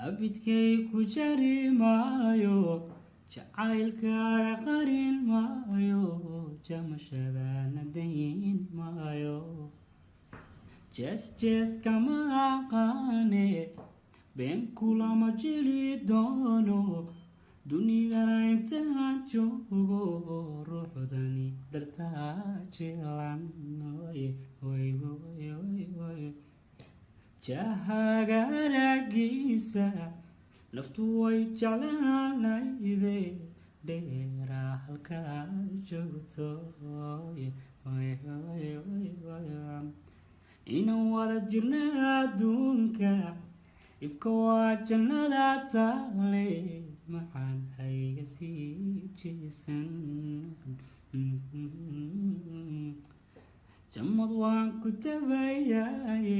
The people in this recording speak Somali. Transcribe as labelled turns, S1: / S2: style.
S1: abidkay ku jari maayo jacaylkaaga qarin maayo jamashadana dayn maayo jees kama aqaane been kulama jili doono dunidana intaan joogo ruuxdani dartaa jilan jahaga aragiisa naftu way jeclaanayde dheera halkaa joogto inaan wada jirna adduunka ifka waa jannada taale maxaan hayga sii jeesan jamad waan ku tabayaye